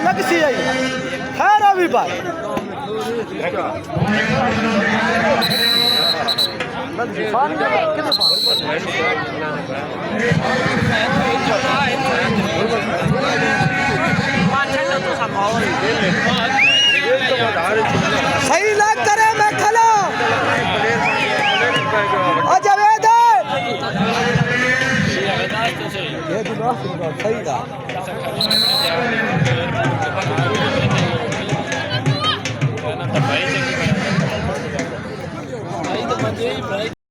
लगी आई खैर अभी भाई सही लाग करे मैं खलो अजवेद ये भी सही था